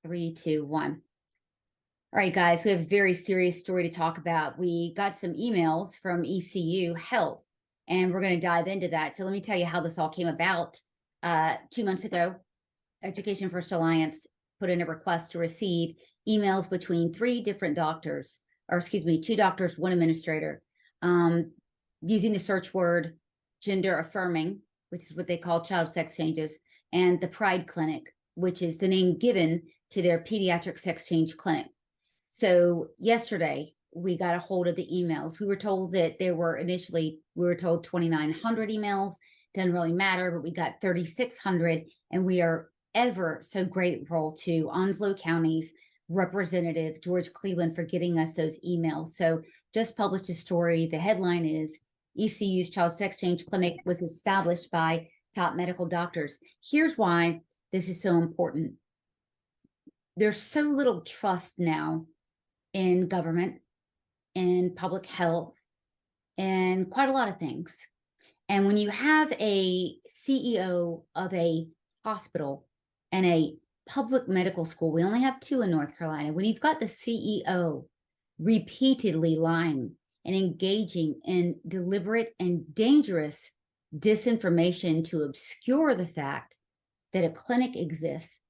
Three, two, one. All right, guys, we have a very serious story to talk about. We got some emails from ECU Health, and we're going to dive into that. So let me tell you how this all came about. 2 months ago, Education First Alliance put in a request to receive emails between three different doctors, or excuse me, two doctors, one administrator, using the search word gender affirming, which is what they call child sex changes, and the Pride Clinic, which is the name given to their pediatric sex change clinic. So yesterday we got a hold of the emails. We were told that there were initially, we were told 2,900 emails. Doesn't really matter, but we got 3,600, and we are ever so grateful to Onslow County's Representative George Cleveland for getting us those emails. So just published a story. The headline is ECU's Child Sex Change Clinic was established by top medical doctors. Here's why this is so important. There's so little trust now in government, in public health, and quite a lot of things. And when you have a CEO of a hospital and a public medical school, we only have two in North Carolina. When you've got the CEO repeatedly lying and engaging in deliberate and dangerous disinformation to obscure the fact that a clinic exists,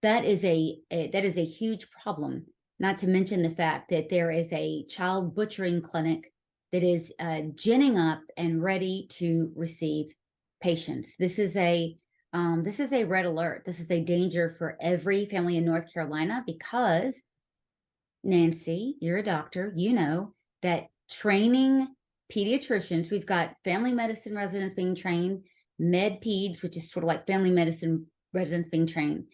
that is a huge problem. Not to mention the fact that there is a child butchering clinic that is ginning up and ready to receive patients. This is a red alert. This is a danger for every family in North Carolina because, Nancy, you're a doctor. You know that training pediatricians, we've got family medicine residents being trained, med peds, which is sort of like family medicine residents being trained,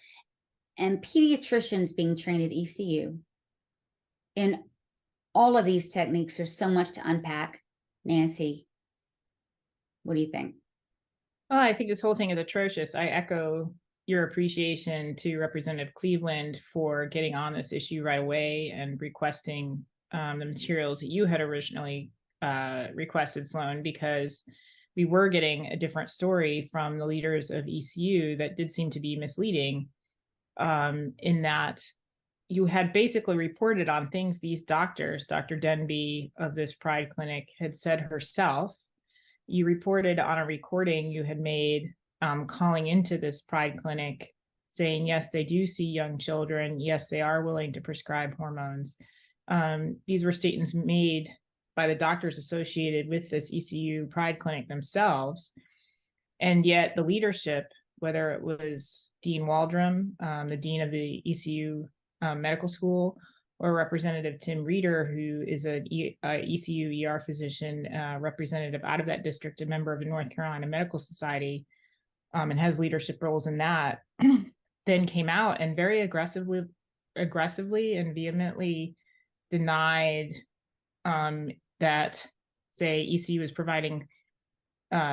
and pediatricians being trained at ECU. In all of these techniques, there's so much to unpack. Nancy, what do you think? Well, I think this whole thing is atrocious. I echo your appreciation to Representative Cleveland for getting on this issue right away and requesting the materials that you had originally requested, Sloan, because we were getting a different story from the leaders of ECU that did seem to be misleading, in that you had basically reported on things these doctors, Dr. Denby of this Pride Clinic, had said herself. You reported on a recording you had made calling into this Pride Clinic saying, yes, they do see young children. Yes, they are willing to prescribe hormones. These were statements made by the doctors associated with this ECU Pride Clinic themselves. And yet the leadership, whether it was Dean Waldron, the dean of the ECU Medical School, or Representative Tim Reeder, who is an ECU ER physician representative out of that district, a member of the North Carolina Medical Society, and has leadership roles in that, then came out and very aggressively and vehemently denied that, say, ECU is providing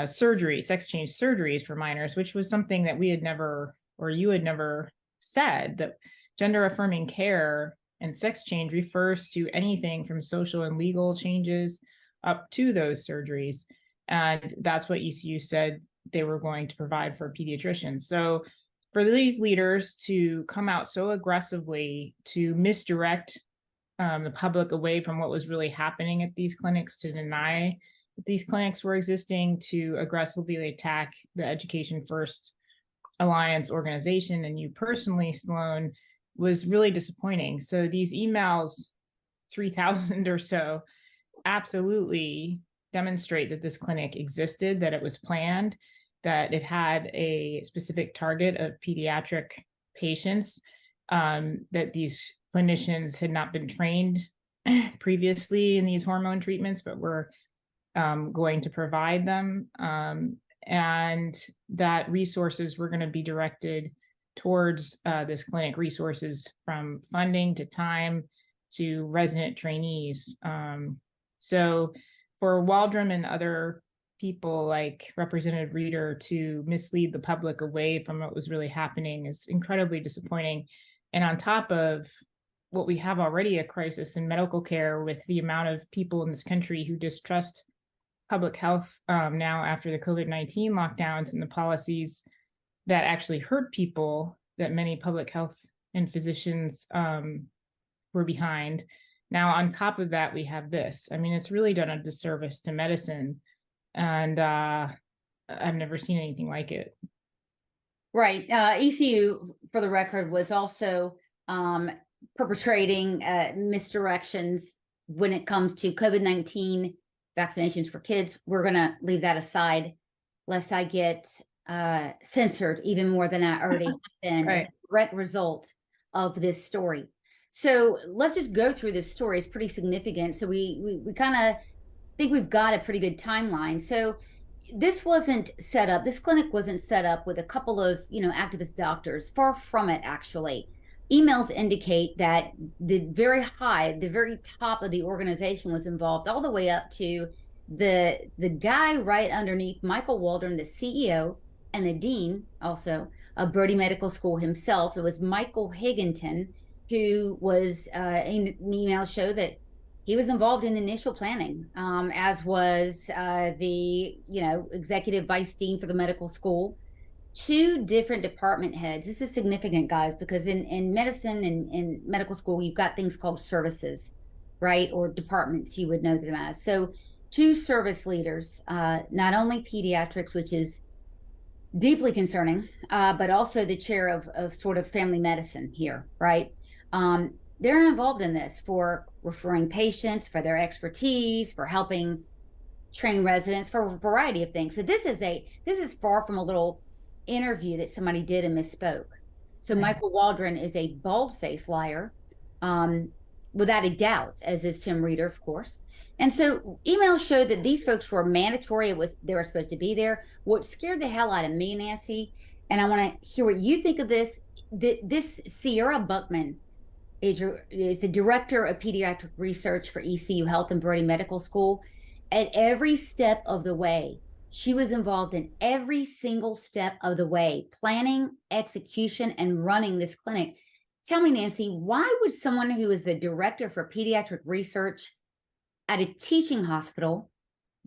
surgery, sex change surgeries for minors, which was something that we had never, or you had never said. That gender affirming care and sex change refers to anything from social and legal changes up to those surgeries. And that's what ECU said they were going to provide for pediatricians. So for these leaders to come out so aggressively to misdirect the public away from what was really happening at these clinics, to deny that these clinics were existing, to aggressively attack the Education First Alliance organization and you personally, Sloan, was really disappointing. So these emails, 3,000 or so, absolutely demonstrate that this clinic existed, that it was planned, that it had a specific target of pediatric patients, that these clinicians had not been trained previously in these hormone treatments, but were going to provide them, and that resources were going to be directed towards this clinic, resources from funding to time to resident trainees. So for Waldron and other people like Representative Reeder to mislead the public away from what was really happening is incredibly disappointing. And on top of what we have already, a crisis in medical care with the amount of people in this country who distrust public health now after the COVID-19 lockdowns and the policies that actually hurt people that many public health and physicians were behind. Now, on top of that, we have this. I mean, it's really done a disservice to medicine, and I've never seen anything like it. Right. ECU, for the record, was also perpetrating misdirections when it comes to COVID-19 vaccinations for kids. We're going to leave that aside, lest I get censored even more than I already have been as Right. a direct result of this story. So let's just go through this story. It's pretty significant. So we kind of think we've got a pretty good timeline. So this wasn't set up, this clinic wasn't set up with a couple of, activist doctors. Far from it, actually. Emails indicate that the very top of the organization was involved, all the way up to the guy right underneath Michael Waldron, the CEO, and the dean also of Brody Medical School himself. It was Michael Higginton, who was in emails show that he was involved in initial planning, as was the executive vice dean for the medical school. Two different department heads. This is significant, guys, because in medicine and in medical school, you've got things called services, right, or departments, you would know them as. So two service leaders, not only pediatrics, which is deeply concerning, but also the chair of sort of family medicine here, right? They're involved in this for referring patients, for their expertise, for helping train residents, for a variety of things. So this is far from a little interview that somebody did and misspoke. So Right. Michael Waldron is a bald-faced liar, um, without a doubt, as is Tim Reeder, of course. And so emails showed that these folks were mandatory. They were supposed to be there. What scared the hell out of me, Nancy, and I want to hear what you think of this. This Sierra Buckman is the director of pediatric research for ECU Health and Brody Medical School. At every step of the way, she was involved in every single step of the way, planning, execution, and running this clinic. Tell me, Nancy, why would someone who is the director for pediatric research at a teaching hospital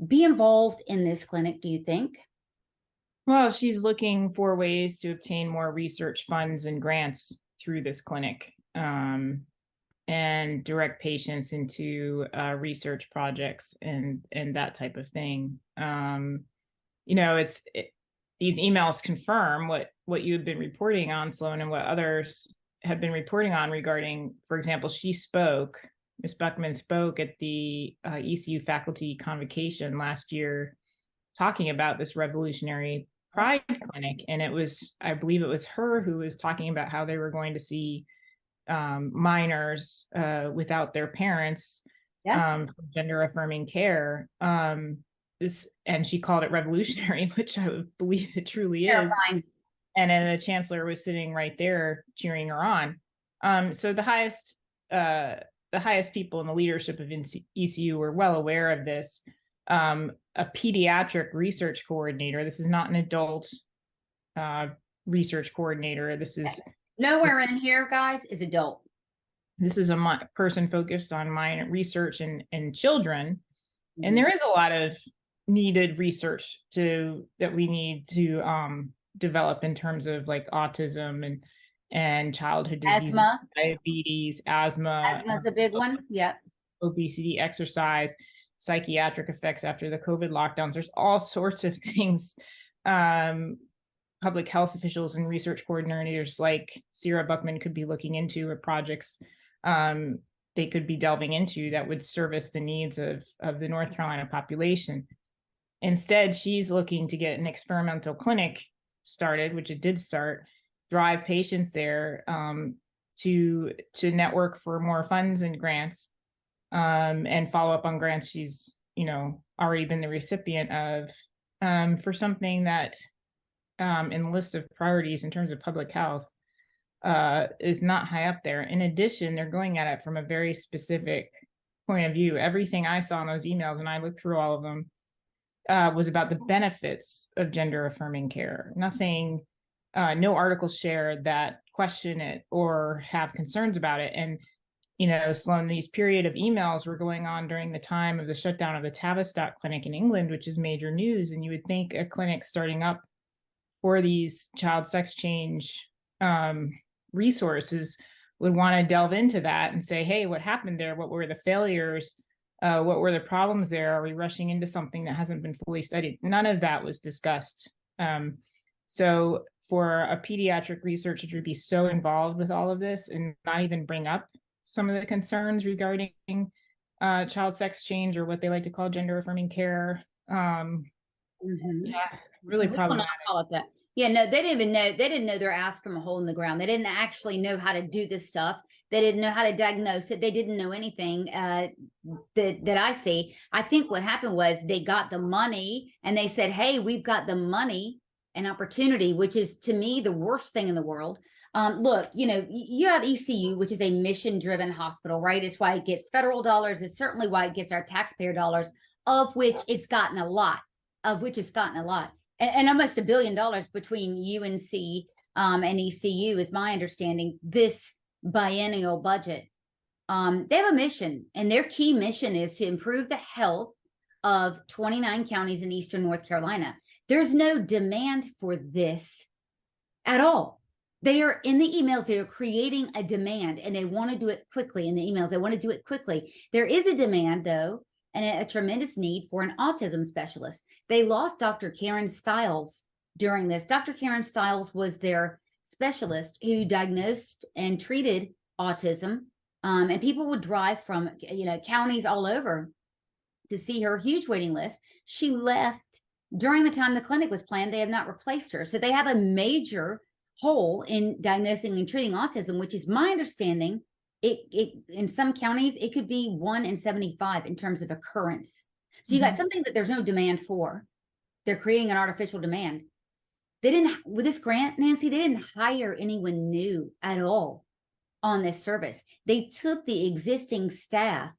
be involved in this clinic, do you think? Well, she's looking for ways to obtain more research funds and grants through this clinic, and direct patients into research projects and that type of thing. These emails confirm what you've been reporting on, Sloan, and what others have been reporting on regarding, for example, Miss Buckman spoke at the ECU faculty convocation last year, talking about this revolutionary pride clinic. And I believe it was her who was talking about how they were going to see minors without their parents, Yeah. gender affirming care. And she called it revolutionary, which I would believe it truly is. Terrifying. And then the chancellor was sitting right there cheering her on. So the highest people in the leadership of ECU were well aware of this. A pediatric research coordinator. This is not an adult research coordinator. Nowhere in here, guys, is adult. This is a person focused on minor research and children. Mhm. And there is a lot of needed research that we need to develop in terms of like autism and childhood disease, Asthma. diabetes, asthma, Asthma's a big one. Yep. obesity, exercise, psychiatric effects after the COVID lockdowns. There's all sorts of things. Public health officials and research coordinators like Sierra Buckman could be looking into, or projects they could be delving into that would service the needs of the North Carolina population. Instead, she's looking to get an experimental clinic started, which it did start, drive patients there, to network for more funds and grants, and follow up on grants she's already been the recipient of, for something that, in the list of priorities in terms of public health, is not high up there. In addition, they're going at it from a very specific point of view. Everything I saw in those emails, and I looked through all of them, was about the benefits of gender affirming care. Nothing, no articles shared that question it or have concerns about it. And, Sloan, these period of emails were going on during the time of the shutdown of the Tavistock Clinic in England, which is major news. And you would think a clinic starting up for these child sex change resources would want to delve into that and say, hey, what happened there? What were the failures? What were the problems there? Are we rushing into something that hasn't been fully studied? None of that was discussed. So for a pediatric researcher to be so involved with all of this and not even bring up some of the concerns regarding child sex change, or what they like to call gender affirming care. Yeah, really We will not problematic. call it that. Yeah, no, they didn't even know. They didn't know their ass from a hole in the ground. They didn't actually know how to do this stuff. They didn't know how to diagnose it. They didn't know anything that I see. I think what happened was they got the money and they said, hey, we've got the money and opportunity, which is to me the worst thing in the world. Look, you know, you have ECU, which is a mission-driven hospital, right? It's why it gets federal dollars. It's certainly why it gets our taxpayer dollars, of which it's gotten a lot. And almost $1 billion between UNC and ECU is my understanding, this biennial budget. They have a mission, and their key mission is to improve the health of 29 counties in Eastern North Carolina. There's no demand for this at all. They are in the emails, they are creating a demand, and they want to do it quickly in the emails. They want to do it quickly. There is a demand, though, and a tremendous need for an autism specialist. They lost Dr. Karen Stiles during this. Dr. Karen Stiles was their specialist who diagnosed and treated autism, and people would drive from, you know, counties all over to see her. Huge waiting list. She left during the time the clinic was planned. They have not replaced her, so they have a major hole in diagnosing and treating autism, which is my understanding. It in some counties it could be 1 in 75 in terms of occurrence. So you got something that there's no demand for. They're creating an artificial demand. They didn't, with this grant, Nancy, they didn't hire anyone new at all on this service. They took the existing staff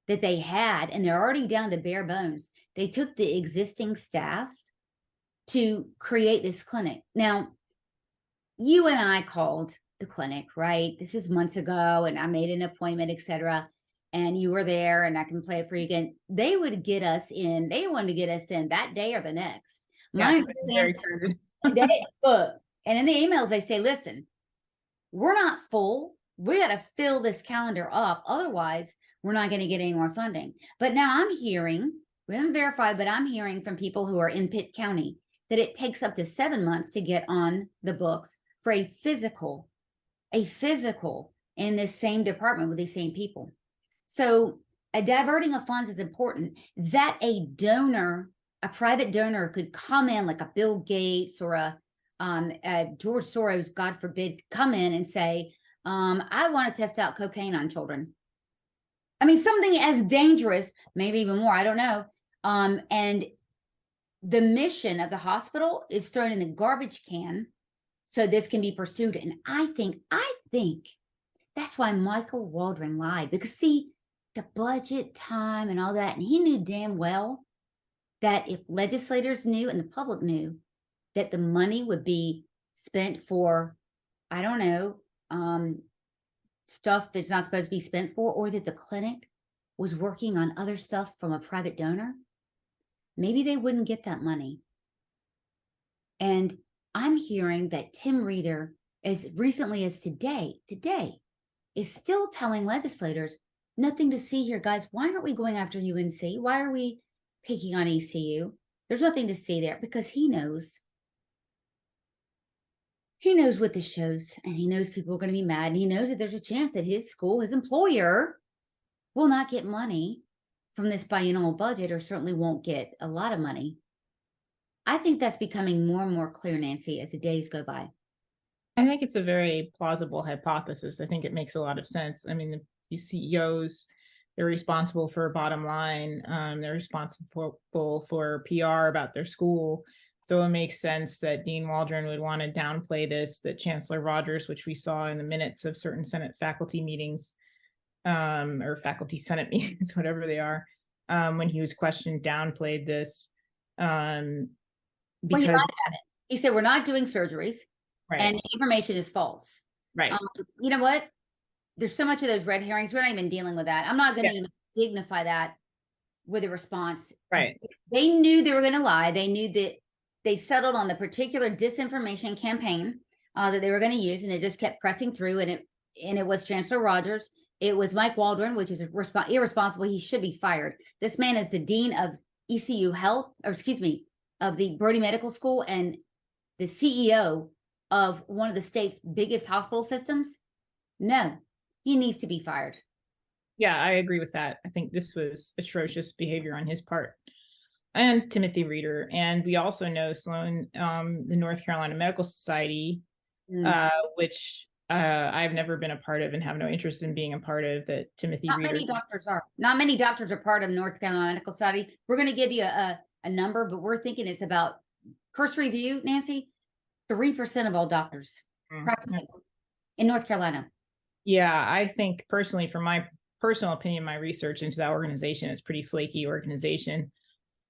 that they had, and they're already down to bare bones. They took the existing staff to create this clinic. Now, you and I called the clinic, right? This is months ago, and I made an appointment, etc. And you were there, and I can play it for you again. They would get us in. They wanted to get us in that day or the next. Yes, very true. Look, and in the emails they say, listen, we're not full. We got to fill this calendar up. Otherwise, we're not going to get any more funding. But now I'm hearing, we haven't verified, but I'm hearing from people who are in Pitt County that it takes up to 7 months to get on the books for a physical in this same department with these same people. So a diverting of funds is important. That a donor, a private donor, could come in, like a Bill Gates or a George Soros, God forbid, come in and say, I want to test out cocaine on children. I mean, something as dangerous, maybe even more, I don't know. And the mission of the hospital is thrown in the garbage can so this can be pursued. And I think that's why Michael Waldron lied, because see, the budget time and all that, and he knew damn well that if legislators knew and the public knew that the money would be spent for, I don't know, stuff that's not supposed to be spent for, or that the clinic was working on other stuff from a private donor, maybe they wouldn't get that money. And I'm hearing that Tim Reeder, as recently as today, is still telling legislators, nothing to see here, guys. Why aren't we going after UNC? Why are we picking on ECU? There's nothing to see there, because he knows what this shows, and he knows people are going to be mad, and he knows that there's a chance that his school, his employer, will not get money from this biennial budget, or certainly won't get a lot of money. I think that's becoming more and more clear, Nancy, as the days go by. I think it's a very plausible hypothesis. I think it makes a lot of sense. I mean, the CEOs, they're responsible for a bottom line. They're responsible for PR about their school. So it makes sense that Dean Waldron would want to downplay this, that Chancellor Rogers, which we saw in the minutes of certain Senate faculty meetings, or faculty Senate meetings, whatever they are, when he was questioned, downplayed this. Because he said, we're not doing surgeries, right, and the information is false. Right. You know what? There's so much of those red herrings. We're not even dealing with that. I'm not going to even dignify that with a response. Right. They knew they were going to lie. They knew that they settled on the particular disinformation campaign, that they were going to use, and it just kept pressing through. And it was Chancellor Rogers. It was Mike Waldron, which is irresponsible. He should be fired. This man is the dean of ECU Health, or excuse me, of the Brody Medical School, and the CEO of one of the state's biggest hospital systems. No, he needs to be fired. Yeah, I agree with that. I think this was atrocious behavior on his part. And Timothy Reeder. And we also know Sloan, the North Carolina Medical Society, which I've never been a part of and have no interest in being a part of, that Timothy Not Reeder. many doctors are. Not many doctors are part of North Carolina Medical Society. We're going to give you a number, but we're thinking it's about, cursory view, Nancy, 3% of all doctors practicing in North Carolina. Yeah, I think personally, from my personal opinion, my research into that organization, it's pretty flaky organization.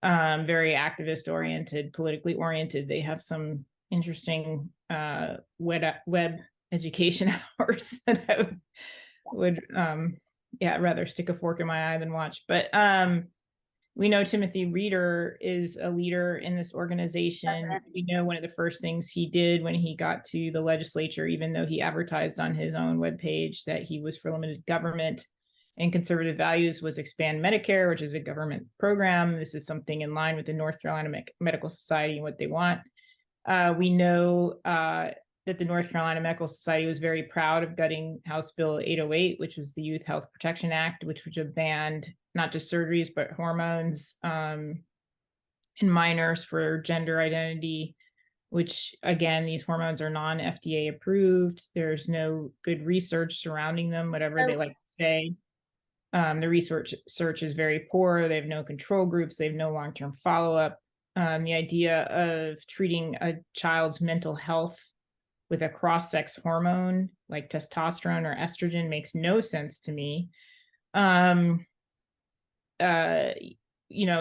Very activist oriented, politically oriented. They have some interesting web education hours that I would rather stick a fork in my eye than watch. But we know Timothy Reeder is a leader in this organization. We know one of the first things he did when he got to the legislature, even though he advertised on his own webpage that he was for limited government and conservative values, was expand Medicare, which is a government program. This is something in line with the North Carolina Medical Society and what they want. We know that the North Carolina Medical Society was very proud of gutting House Bill 808, which was the Youth Health Protection Act, which would have banned not just surgeries, but hormones in minors for gender identity, which, again, these hormones are non-FDA approved. There's no good research surrounding them, whatever they like to say. The research is very poor. They have no control groups. They have no long-term follow-up. The idea of treating a child's mental health with a cross-sex hormone like testosterone or estrogen makes no sense to me.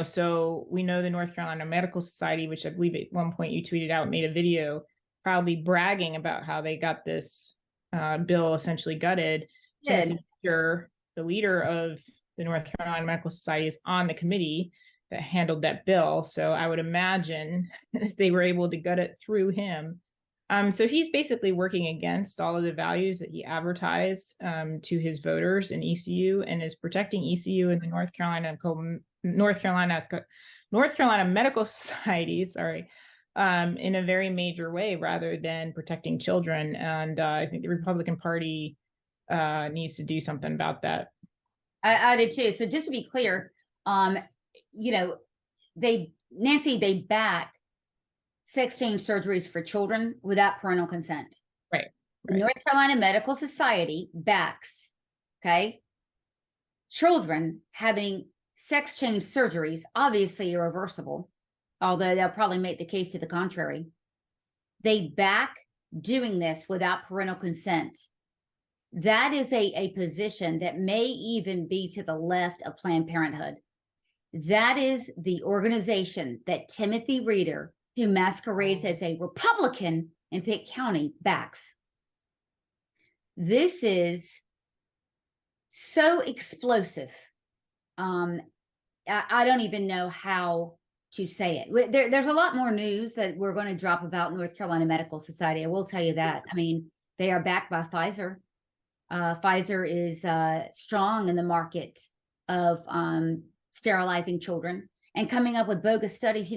So we know the North Carolina Medical Society, which I believe at one point you tweeted out, made a video proudly bragging about how they got this bill essentially gutted. Timothy Reeder, the leader of the North Carolina Medical Society, is on the committee that handled that bill. So I would imagine if they were able to gut it through him. So he's basically working against all of the values that he advertised to his voters in ECU, and is protecting ECU and the North Carolina Medical Society, in a very major way, rather than protecting children. And I think the Republican Party needs to do something about that. I did too. So just to be clear, they back sex change surgeries for children without parental consent. Right. The North Carolina Medical Society backs, children having sex change surgeries, obviously irreversible, although they'll probably make the case to the contrary. They back doing this without parental consent. That is a position that may even be to the left of Planned Parenthood. That is the organization that Timothy Reeder, who masquerades as a Republican in Pitt County, backs. This is so explosive. I don't even know how to say it. There's a lot more news that we're going to drop about North Carolina Medical Society. I will tell you that. I mean, they are backed by Pfizer. Pfizer is strong in the market of sterilizing children and coming up with bogus studies.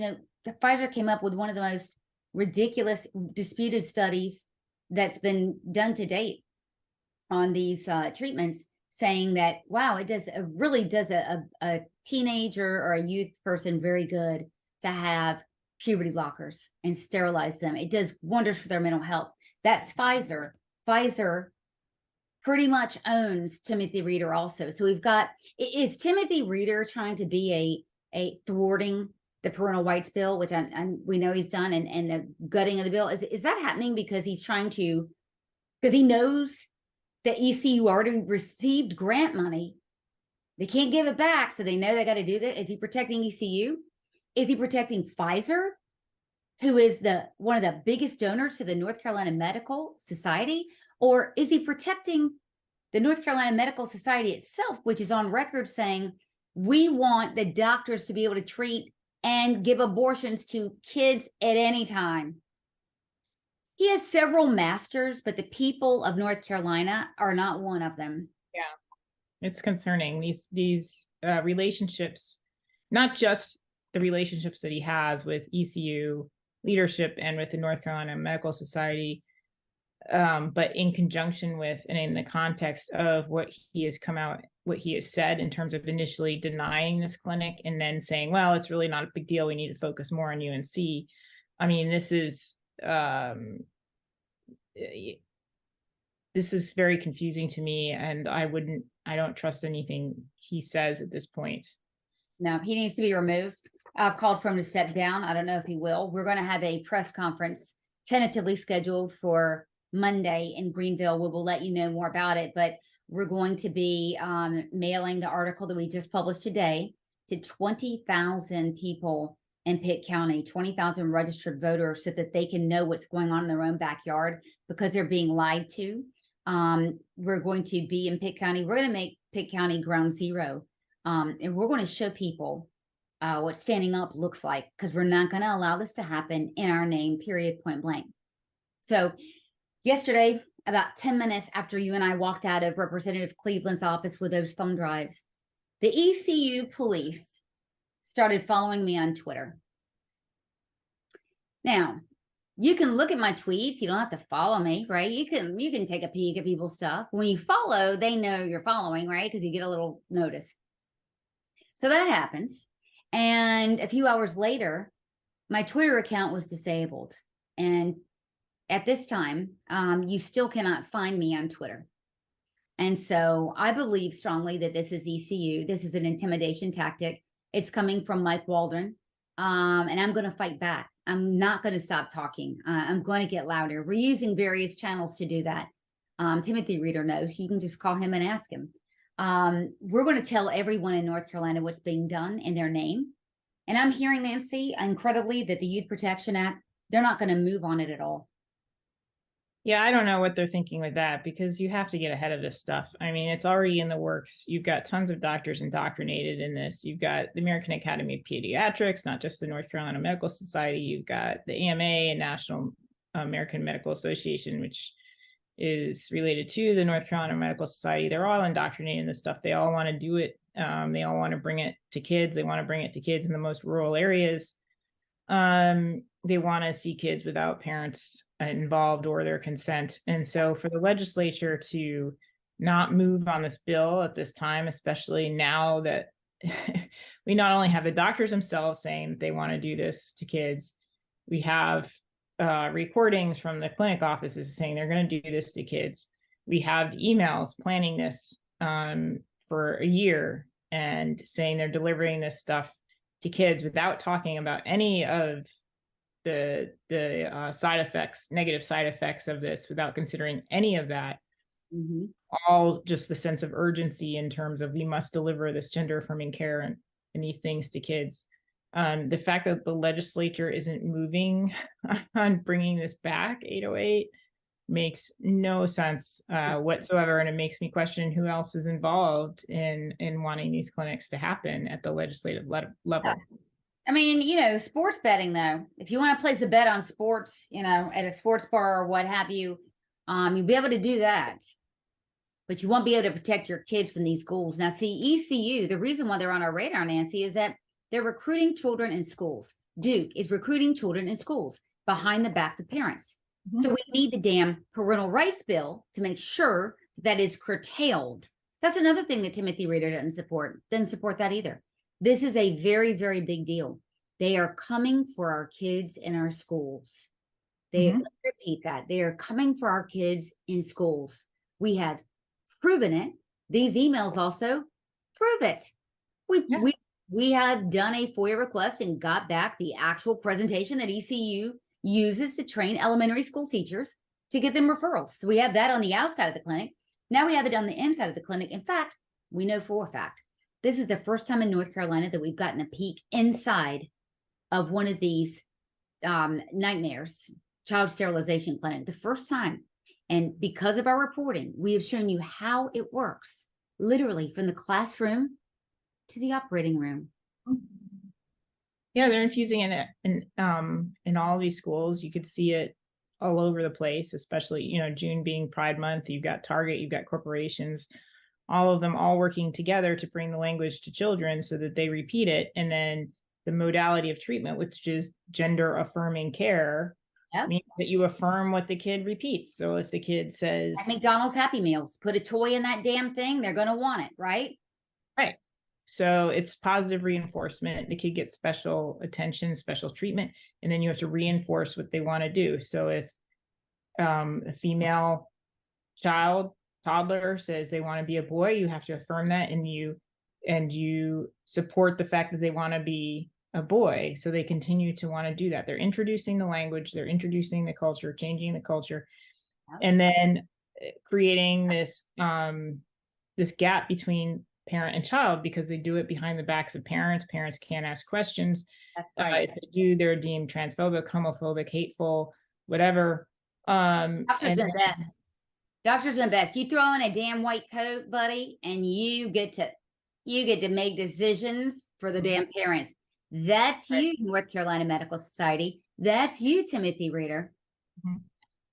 Pfizer came up with one of the most ridiculous disputed studies that's been done to date on these treatments, saying that, wow, it really does a teenager or a youth person very good to have puberty blockers and sterilize them. It does wonders for their mental health. That's Pfizer. Pfizer pretty much owns Timothy Reeder also. So we've got, is Timothy Reeder trying to be a thwarting the parental rights bill, which we know he's done, and the gutting of the bill? Is that happening because because he knows that ECU already received grant money? They can't give it back, so they know they got to do that. Is he protecting ECU? Is he protecting Pfizer, who is one of the biggest donors to the North Carolina Medical Society? Or is he protecting the North Carolina Medical Society itself, which is on record saying, we want the doctors to be able to treat and give abortions to kids at any time? He has several masters, but the people of North Carolina are not one of them. Yeah, it's concerning. These relationships, not just the relationships that he has with ECU leadership and with the North Carolina Medical Society, but in conjunction with and in the context of what he has said in terms of initially denying this clinic and then saying, well, it's really not a big deal. We need to focus more on UNC. I mean, eh, this is very confusing to me, and I don't trust anything he says at this point. No, he needs to be removed. I've called for him to step down. I don't know if he will. We're going to have a press conference tentatively scheduled for Monday in Greenville. We will let you know more about it, but we're going to be mailing the article that we just published today to 20,000 people in Pitt County, 20,000 registered voters, so that they can know what's going on in their own backyard because they're being lied to. We're going to be in Pitt County. We're going to make Pitt County ground zero. And we're going to show people what standing up looks like, because we're not going to allow this to happen in our name, period, point blank. So yesterday, about 10 minutes after you and I walked out of Representative Cleveland's office with those thumb drives, the ECU police started following me on Twitter. Now, you can look at my tweets. You don't have to follow me, right? You can take a peek at people's stuff. When you follow, they know you're following, right? Because you get a little notice. So that happens. And a few hours later, my Twitter account was disabled. And at this time, you still cannot find me on Twitter. And so I believe strongly that this is ECU. This is an intimidation tactic. It's coming from Mike Waldron. And I'm going to fight back. I'm not going to stop talking. I'm going to get louder. We're using various channels to do that. Timothy Reader knows. You can just call him and ask him. We're going to tell everyone in North Carolina what's being done in their name. And I'm hearing, Nancy, incredibly, that the Youth Protection Act, they're not going to move on it at all. Yeah, I don't know what they're thinking with that, because you have to get ahead of this stuff. I mean, it's already in the works. You've got tons of doctors indoctrinated in this. You've got the American Academy of Pediatrics, not just the North Carolina Medical Society. You've got the AMA and National American Medical Association, which is related to the North Carolina Medical Society. They're all indoctrinated in this stuff. They all want to do it. They all want to bring it to kids. They want to bring it to kids in the most rural areas. They want to see kids without parents involved or their consent. And so for the legislature to not move on this bill at this time, especially now that we not only have the doctors themselves saying that they want to do this to kids, we have recordings from the clinic offices saying they're going to do this to kids. We have emails planning this for a year and saying they're delivering this stuff to kids without talking about any of the side effects, negative side effects of this, without considering any of that. Mm-hmm. All just the sense of urgency in terms of we must deliver this gender affirming care and these things to kids. The fact that the legislature isn't moving on bringing this back, 808, makes no sense whatsoever, and it makes me question who else is involved in wanting these clinics to happen at the legislative level. I mean, sports betting, though, if you want to place a bet on sports, at a sports bar or what have you, you'll be able to do that, but you won't be able to protect your kids from these schools. Now, see, ECU, the reason why they're on our radar, Nancy, is that they're recruiting children in schools. Duke is recruiting children in schools behind the backs of parents. Mm-hmm. So we need the damn parental rights bill to make sure that is curtailed. That's another thing that Timothy Reader doesn't support that either. This is a very, very big deal. They are coming for our kids in our schools. They repeat that. They are coming for our kids in schools. We have proven it. These emails also prove it. We have done a FOIA request and got back the actual presentation that ECU uses to train elementary school teachers to get them referrals. So we have that on the outside of the clinic. Now we have it on the inside of the clinic. In fact, we know for a fact, this is the first time in North Carolina that we've gotten a peek inside of one of these nightmares, child sterilization clinic, the first time. And because of our reporting, we have shown you how it works, literally from the classroom to the operating room. Yeah, they're infusing it in all of these schools. You could see it all over the place, especially, June being Pride Month. You've got Target, you've got corporations, all of them all working together to bring the language to children so that they repeat it. And then the modality of treatment, which is gender affirming care, Yep. means that you affirm what the kid repeats. So if the kid says, Like McDonald's Happy Meals, put a toy in that damn thing, they're going to want it, right? right. So it's positive reinforcement. The kid gets special attention, special treatment, and then you have to reinforce what they want to do. So if a female toddler says they want to be a boy, you have to affirm that, and you support the fact that they want to be a boy, so they continue to want to do that. They're introducing the language, they're introducing the culture, changing the culture, and then creating this gap between parent and child, because they do it behind the backs of parents. Parents can't ask questions. That's right. If they do, they're deemed transphobic, homophobic, hateful, whatever. Doctors And are the best. Doctors are the best. You throw in a damn white coat, buddy, and you get to make decisions for the damn parents. That's you, North Carolina Medical Society. That's you, Timothy Reader. Mhm.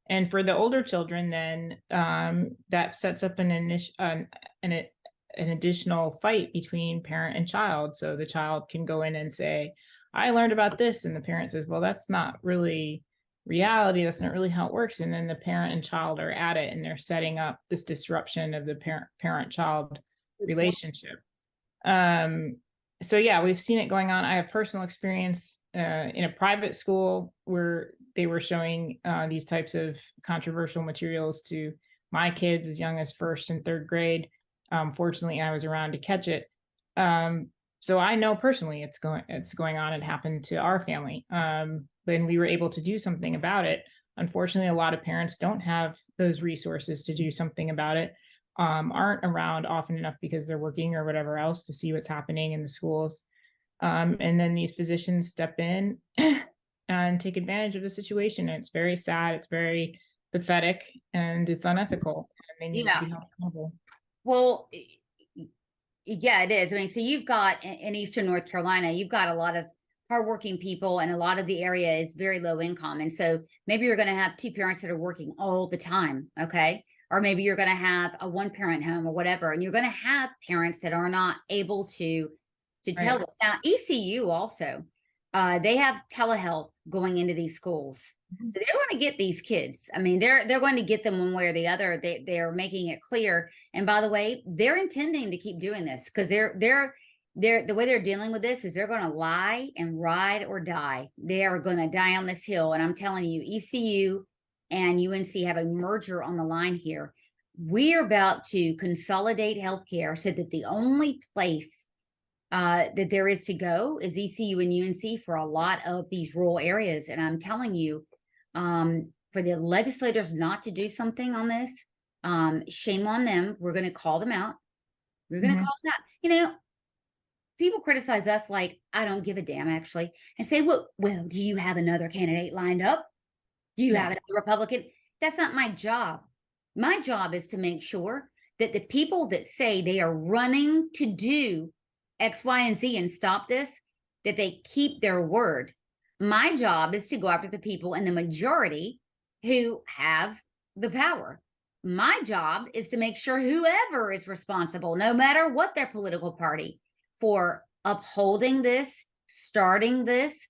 And for the older children, then that sets up an additional fight between parent and child. So the child can go in and say, I learned about this. And the parent says, well, that's not really reality. That's not really how it works. And then the parent and child are at it, and they're setting up this disruption of the parent-child relationship. So yeah, we've seen it going on. I have personal experience in a private school where they were showing these types of controversial materials to my kids as young as first and third grade. Fortunately, I was around to catch it. So I know personally it's going on. It happened to our family. When we were able to do something about it. Unfortunately, a lot of parents don't have those resources to do something about it, aren't around often enough because they're working or whatever else to see what's happening in the schools. And then these physicians step in and take advantage of the situation. And it's very sad. It's very pathetic, and it's unethical. And they need to be held accountable. Well, yeah, it is. I mean, so you've got in Eastern North Carolina, you've got a lot of hardworking people, and a lot of the area is very low income. And so maybe you're going to have two parents that are working all the time. Okay. Or maybe you're going to have a one parent home or whatever. And you're going to have parents that are not able to tell Right. this. Now, ECU also, they have telehealth going into these schools. So they're going to get these kids. I mean, they're going to get them one way or the other. They're making it clear. And by the way, they're intending to keep doing this, because they're the way they're dealing with this is they're going to lie and ride or die. They are going to die on this hill. And I'm telling you, ECU and UNC have a merger on the line here. We are about to consolidate healthcare so that the only place that there is to go is ECU and UNC for a lot of these rural areas. And I'm telling you, for the legislators not to do something on this, shame on them. We're going to call them out. We're going to call them out. People criticize us like, I don't give a damn, actually, and say, well, do you have another candidate lined up? Do you have another Republican? That's not my job. My job is to make sure that the people that say they are running to do X, Y, and Z and stop this, that they keep their word. My job is to go after the people in the majority who have the power. My job is to make sure whoever is responsible, no matter what their political party, for upholding this, starting this,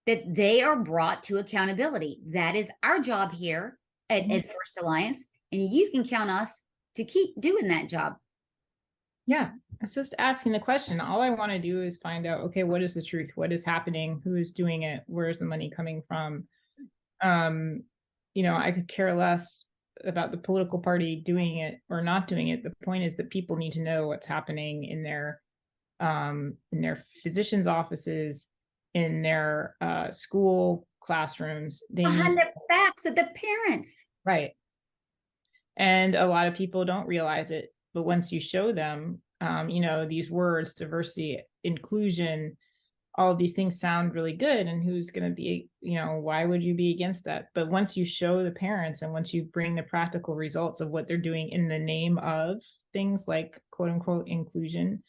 that they are brought to accountability. That is our job here at First Alliance, and you can count us to keep doing that job. Yeah, it's just asking the question. All I want to do is find out, okay, what is the truth? What is happening? Who is doing it? Where's the money coming from? I could care less about the political party doing it or not doing it. The point is that people need to know what's happening in their physicians' offices, in their school classrooms. They need Behind the backs of the parents. right. And a lot of people don't realize it, but once you show them, these words, diversity, inclusion, all of these things sound really good. And who's going to be, why would you be against that? But once you show the parents, and once you bring the practical results of what they're doing in the name of things like quote unquote inclusion,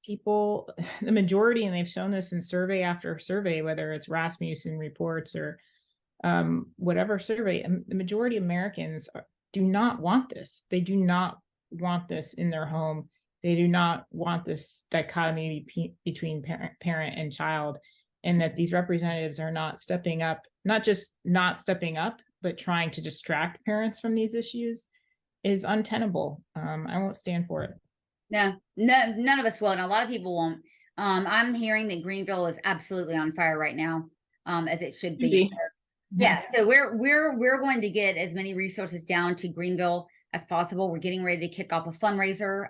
people, the majority, and they've shown this in survey after survey, whether it's Rasmussen reports or whatever survey, the majority of Americans do not want this. They do not want this in their home. They do not want this dichotomy between parent and child, and that these representatives are not stepping up, not just not stepping up, but trying to distract parents from these issues is untenable. I won't stand for it. No, none of us will, and a lot of people won't. I'm hearing that Greenville is absolutely on fire right now, as it should be. So, yeah, so we're going to get as many resources down to Greenville as possible. We're getting ready to kick off a fundraiser.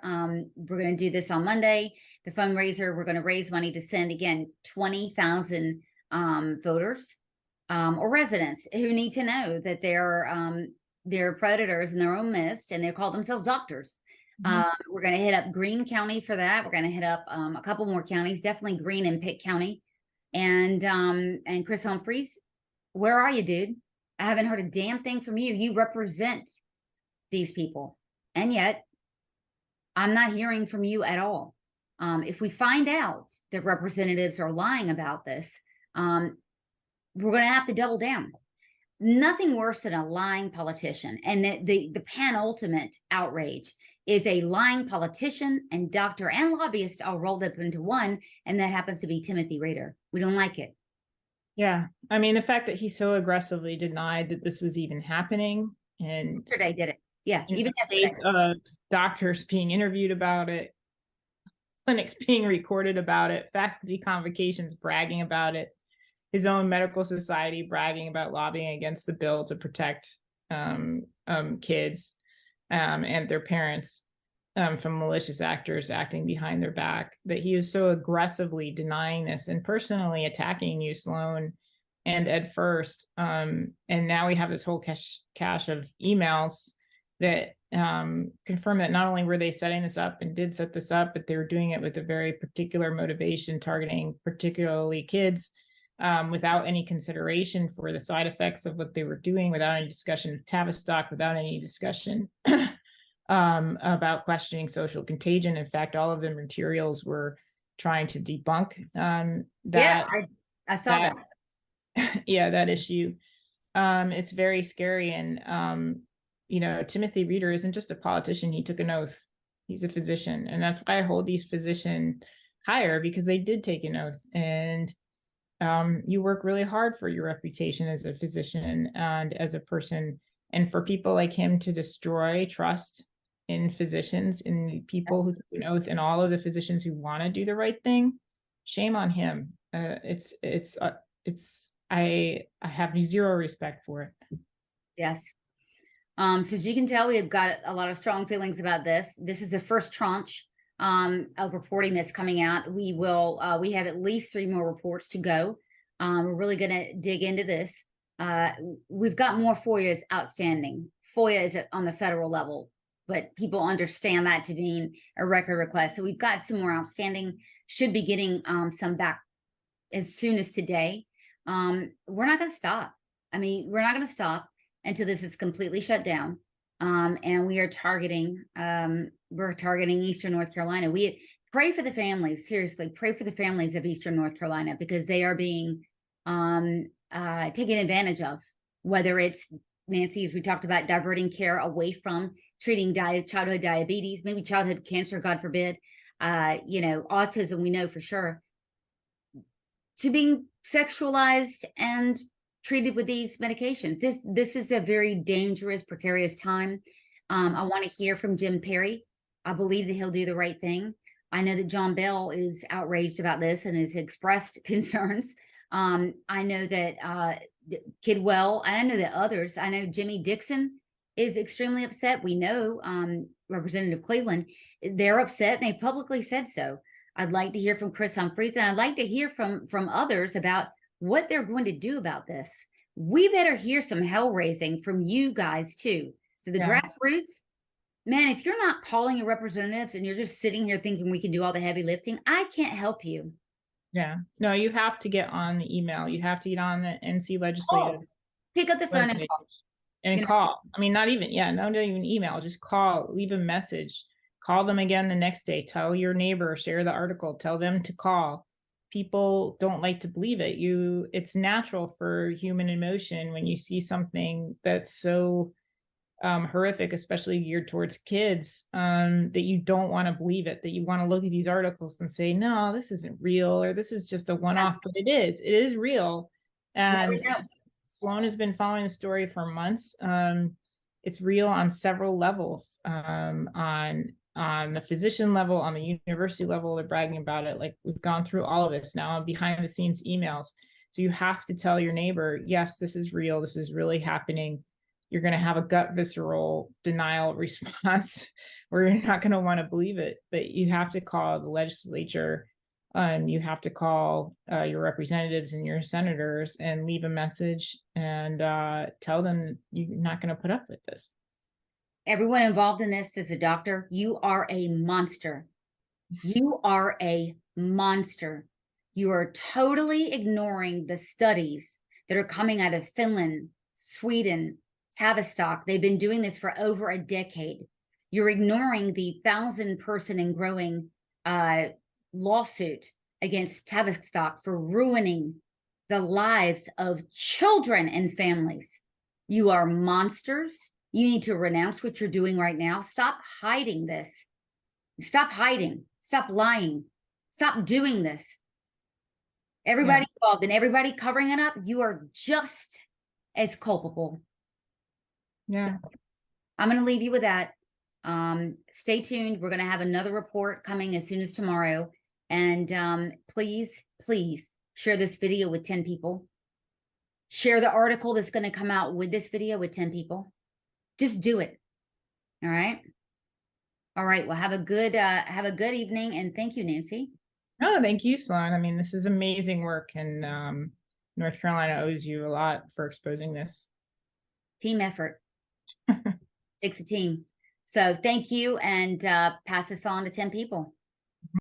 We're going to do this on Monday. The fundraiser, we're going to raise money to send, again, 20,000 voters or residents who need to know that they're predators in their own midst, and they call themselves doctors. We're going to hit up Greene County for that. We're going to hit up a couple more counties, definitely Greene and Pitt County. And Chris Humphreys, where are you, dude? I haven't heard a damn thing from you. You represent these people, and yet I'm not hearing from you at all. If we find out that representatives are lying about this, we're going to have to double down. Nothing worse than a lying politician. And the penultimate outrage is a lying politician and doctor and lobbyist all rolled up into one, and that happens to be Timothy Rader. We don't like it. Yeah, I mean, the fact that he so aggressively denied that this was even happening, and yesterday did it. Yeah, even yesterday. Of doctors being interviewed about it, clinics being recorded about it, faculty convocations bragging about it, his own medical society bragging about lobbying against the bill to protect kids and their parents from malicious actors acting behind their back, that he is so aggressively denying this and personally attacking you, Sloan, and Ed First. And now we have this whole cache of emails that confirm that not only were they setting this up and did set this up, but they were doing it with a very particular motivation, targeting particularly kids, without any consideration for the side effects of what they were doing, without any discussion of Tavistock, without any discussion about questioning social contagion. In fact, all of the materials were trying to debunk that. Yeah, I saw that. Yeah, that issue. It's very scary. And, Timothy Rader isn't just a politician. He took an oath. He's a physician. And that's why I hold these physicians higher, because they did take an oath. And you work really hard for your reputation as a physician and as a person. And for people like him to destroy trust in physicians, in people who took an oath, and all of the physicians who want to do the right thing, shame on him. I have zero respect for it. Yes. So as you can tell, we have got a lot of strong feelings about this. This is the first tranche of reporting that's coming out. We have at least 3 more reports to go. We're really going to dig into this. We've got more FOIAs outstanding. FOIA is on the federal level, but people understand that to mean a record request. So we've got some more outstanding, should be getting some back as soon as today. We're not going to stop. I mean, we're not going to stop until this is completely shut down. And we are targeting Eastern North Carolina. We pray for the families, seriously, pray for the families of Eastern North Carolina, because they are being taken advantage of, whether it's, Nancy, as we talked about, diverting care away from treating childhood diabetes, maybe childhood cancer, God forbid, autism, we know for sure, to being sexualized and treated with these medications. This is a very dangerous, precarious time. I want to hear from Jim Perry. I believe that he'll do the right thing. I know that John Bell is outraged about this and has expressed concerns. I know that Kidwell, and I know that others, I know Jimmy Dixon is extremely upset. We know Representative Cleveland, they're upset, and they publicly said so. I'd like to hear from Chris Humphreys, and I'd like to hear from others about what they're going to do about this. We better hear some hell raising from you guys too. So the grassroots, man, if you're not calling your representatives and you're just sitting here thinking we can do all the heavy lifting, I can't help you. Yeah, no, you have to get on the email. You have to get on the NC legislative. Pick up the phone and call. Call. I mean, not even email, just call, leave a message, call them again the next day, tell your neighbor, share the article, tell them to call. people don't like to believe it. It's natural for human emotion when you see something that's so horrific, especially geared towards kids, that you don't want to believe it, that you want to look at these articles and say, no, this isn't real, or this is just a one-off, but it is real. Now And we know. Sloan has been following the story for months. It's real on several levels, on the physician level, on the university level. They're bragging about it. Like, we've gone through all of this now, behind the scenes emails. So you have to tell your neighbor, yes, this is real. This is really happening. You're going to have a gut visceral denial response where you're not going to want to believe it, but you have to call the legislature. You have to call your representatives and your senators and leave a message and tell them you're not going to put up with this. Everyone involved in this, as a doctor, you are a monster. You are a monster. You are totally ignoring the studies that are coming out of Finland, Sweden, Tavistock. They've been doing this for over a decade. You're ignoring the 1,000-person and growing lawsuit against Tavistock for ruining the lives of children and families. You are monsters. You need to renounce what you're doing right now. Stop hiding this. Stop hiding. Stop lying. Stop doing this. Everybody involved and everybody covering it up, you are just as culpable. Yeah. So I'm going to leave you with that. Stay tuned. We're going to have another report coming as soon as tomorrow. And please, please share this video with 10 people. Share the article that's going to come out with this video with 10 people. Just do it. All right. All right. Well, have a good evening. And thank you, Nancy. Oh, thank you, Sloan. I mean, this is amazing work, and North Carolina owes you a lot for exposing this. Team effort. Takes a team. So thank you, and pass this on to 10 people.